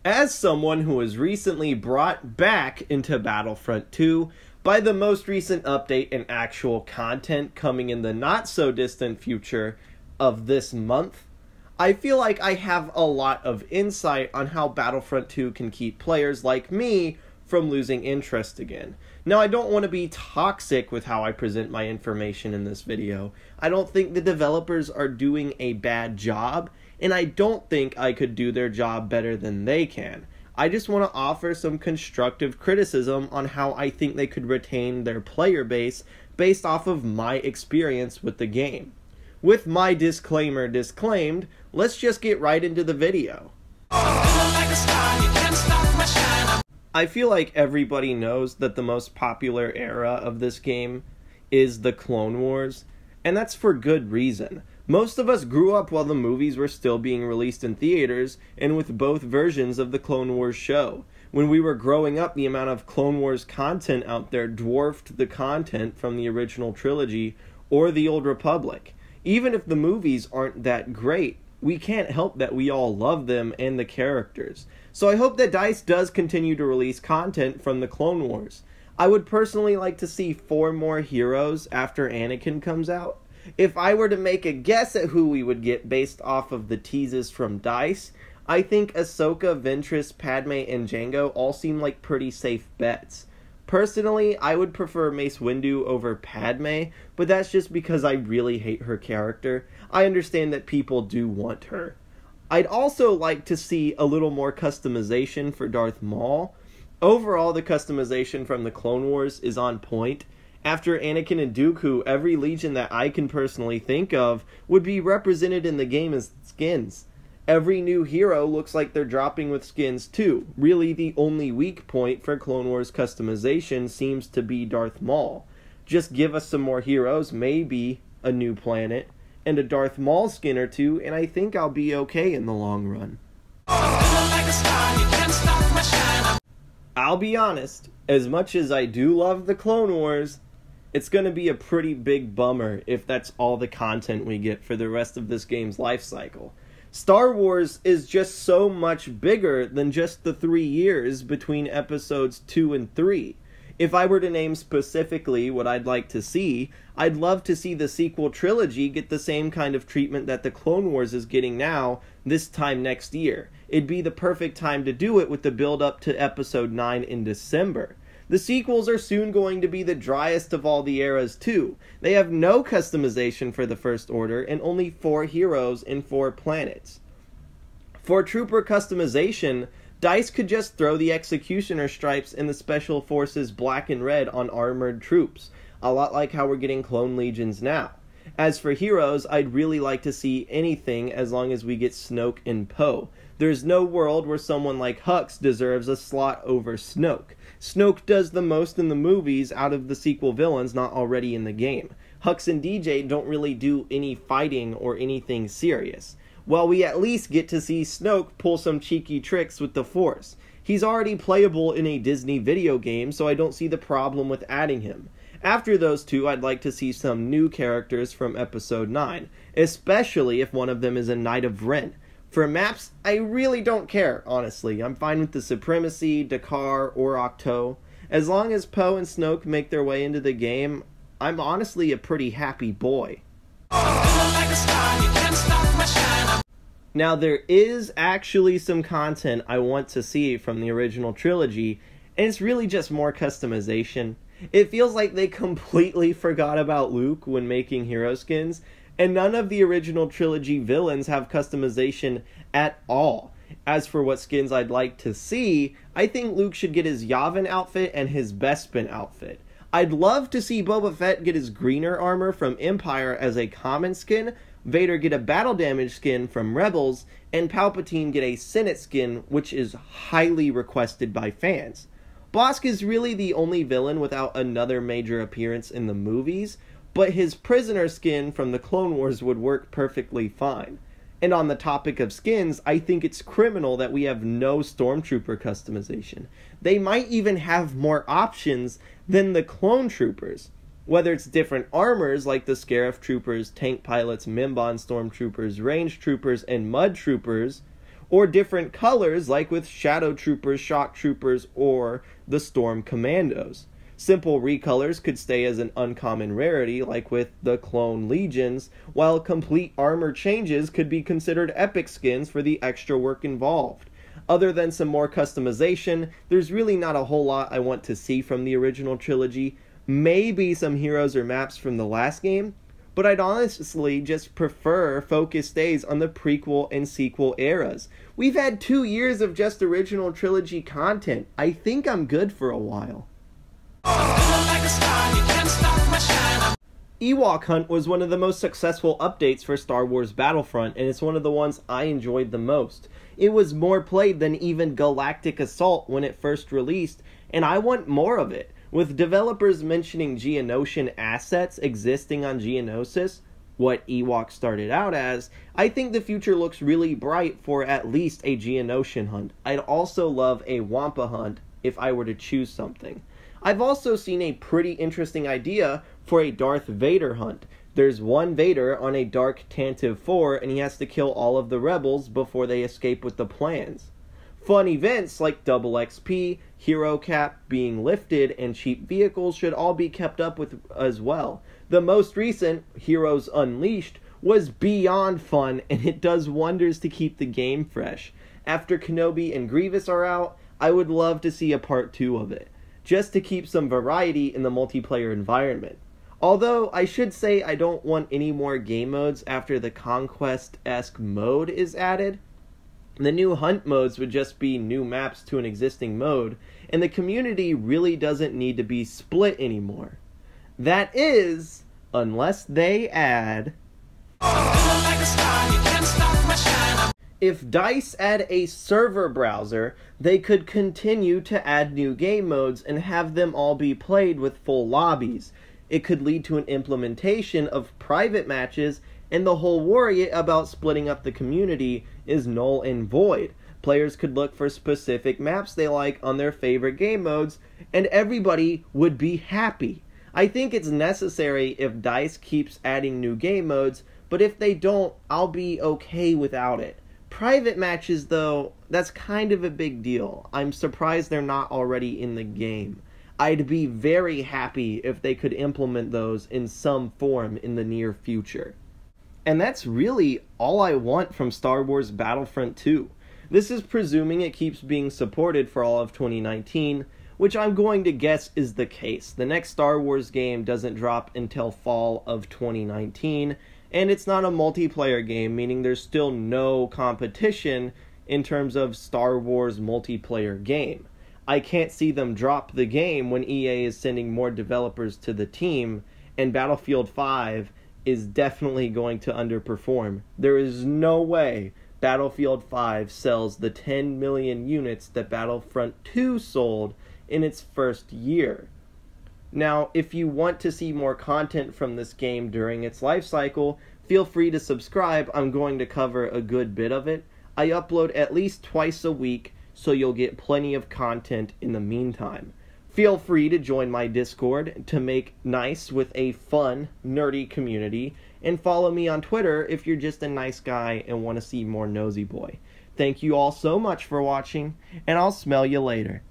As someone who was recently brought back into Battlefront 2 by the most recent update and actual content coming in the not-so-distant future of this month, I feel like I have a lot of insight on how Battlefront 2 can keep players like me from losing interest again. Now, I don't want to be toxic with how I present my information in this video. I don't think the developers are doing a bad job, and I don't think I could do their job better than they can. I just want to offer some constructive criticism on how I think they could retain their player base based off of my experience with the game. With my disclaimer disclaimed, let's just get right into the video. I feel like everybody knows that the most popular era of this game is the Clone Wars, and that's for good reason. Most of us grew up while the movies were still being released in theaters, and with both versions of the Clone Wars show. When we were growing up, the amount of Clone Wars content out there dwarfed the content from the original trilogy or the Old Republic. Even if the movies aren't that great, we can't help that we all love them and the characters. So I hope that DICE does continue to release content from the Clone Wars. I would personally like to see 4 more heroes after Anakin comes out. If I were to make a guess at who we would get based off of the teases from DICE, I think Ahsoka, Ventress, Padme, and Jango all seem like pretty safe bets. Personally, I would prefer Mace Windu over Padme, but that's just because I really hate her character. I understand that people do want her. I'd also like to see a little more customization for Darth Maul. Overall, the customization from the Clone Wars is on point. After Anakin and Dooku, every Legion that I can personally think of would be represented in the game as skins. Every new hero looks like they're dropping with skins too. Really, the only weak point for Clone Wars customization seems to be Darth Maul. Just give us some more heroes, maybe a new planet, and a Darth Maul skin or two, and I think I'll be okay in the long run. I'll be honest, as much as I do love the Clone Wars, it's going to be a pretty big bummer if that's all the content we get for the rest of this game's life cycle. Star Wars is just so much bigger than just the 3 years between episodes 2 and 3. If I were to name specifically what I'd like to see, I'd love to see the sequel trilogy get the same kind of treatment that the Clone Wars is getting now, this time next year. It'd be the perfect time to do it with the build-up to Episode 9 in December. The sequels are soon going to be the driest of all the eras too. They have no customization for the First Order and only 4 heroes and 4 planets. For trooper customization, DICE could just throw the Executioner stripes and the Special Forces black and red on armored troops, a lot like how we're getting Clone Legions now. As for heroes, I'd really like to see anything as long as we get Snoke and Poe. There's no world where someone like Hux deserves a slot over Snoke. Snoke does the most in the movies out of the sequel villains not already in the game. Hux and DJ don't really do any fighting or anything serious. Well, we at least get to see Snoke pull some cheeky tricks with the Force. He's already playable in a Disney video game, so I don't see the problem with adding him. After those two, I'd like to see some new characters from Episode 9, especially if one of them is a Knight of Ren. For maps, I really don't care, honestly. I'm fine with the Supremacy, Dakar, or Octo. As long as Poe and Snoke make their way into the game, I'm honestly a pretty happy boy. Now, there is actually some content I want to see from the original trilogy, and it's really just more customization. It feels like they completely forgot about Luke when making hero skins, and none of the original trilogy villains have customization at all. As for what skins I'd like to see, I think Luke should get his Yavin outfit and his Bespin outfit. I'd love to see Boba Fett get his greener armor from Empire as a common skin, Vader get a battle damage skin from Rebels, and Palpatine get a Senate skin, which is highly requested by fans. Bossk is really the only villain without another major appearance in the movies, but his prisoner skin from the Clone Wars would work perfectly fine. And on the topic of skins, I think it's criminal that we have no Stormtrooper customization. They might even have more options than the Clone Troopers. Whether it's different armors like the Scarif Troopers, Tank Pilots, Mimban Stormtroopers, Range Troopers, and Mud Troopers, or different colors like with Shadow Troopers, Shock Troopers, or the Storm Commandos. Simple recolors could stay as an uncommon rarity like with the Clone Legions, while complete armor changes could be considered epic skins for the extra work involved. Other than some more customization, there's really not a whole lot I want to see from the original trilogy. Maybe some heroes or maps from the last game, but I'd honestly just prefer focus stays on the prequel and sequel eras. We've had 2 years of just original trilogy content. I think I'm good for a while. Ewok Hunt was one of the most successful updates for Star Wars Battlefront, and it's one of the ones I enjoyed the most. It was more played than even Galactic Assault when it first released, and I want more of it. With developers mentioning Geonosian assets existing on Geonosis, what Ewok started out as, I think the future looks really bright for at least a Geonosian hunt. I'd also love a Wampa hunt if I were to choose something. I've also seen a pretty interesting idea for a Darth Vader hunt. There's one Vader on a Dark Tantive 4, and he has to kill all of the rebels before they escape with the plans. Fun events like Double XP, Hero Cap being lifted, and cheap vehicles should all be kept up with as well. The most recent, Heroes Unleashed, was beyond fun, and it does wonders to keep the game fresh. After Kenobi and Grievous are out, I would love to see a part 2 of it, just to keep some variety in the multiplayer environment. Although, I should say I don't want any more game modes after the Conquest-esque mode is added. The new hunt modes would just be new maps to an existing mode, and the community really doesn't need to be split anymore. That is, unless they add... If DICE add a server browser, they could continue to add new game modes and have them all be played with full lobbies. It could lead to an implementation of private matches, and the whole worry about splitting up the community is null and void. Players could look for specific maps they like on their favorite game modes, and everybody would be happy. I think it's necessary if DICE keeps adding new game modes, but if they don't, I'll be okay without it. Private matches, though, that's kind of a big deal. I'm surprised they're not already in the game. I'd be very happy if they could implement those in some form in the near future. And that's really all I want from Star Wars Battlefront 2. This is presuming it keeps being supported for all of 2019, which I'm going to guess is the case. The next Star Wars game doesn't drop until fall of 2019, and it's not a multiplayer game, meaning there's still no competition in terms of Star Wars multiplayer game. I can't see them drop the game when EA is sending more developers to the team, and Battlefield 5 is definitely going to underperform. There is no way Battlefield 5 sells the 10 million units that Battlefront 2 sold in its first year. Now, if you want to see more content from this game during its life cycle, feel free to subscribe. I'm going to cover a good bit of it. I upload at least twice a week, so you'll get plenty of content in the meantime. Feel free to join my Discord to make nice with a fun, nerdy community, and follow me on Twitter if you're just a nice guy and want to see more Nosy Boy. Thank you all so much for watching, and I'll smell you later.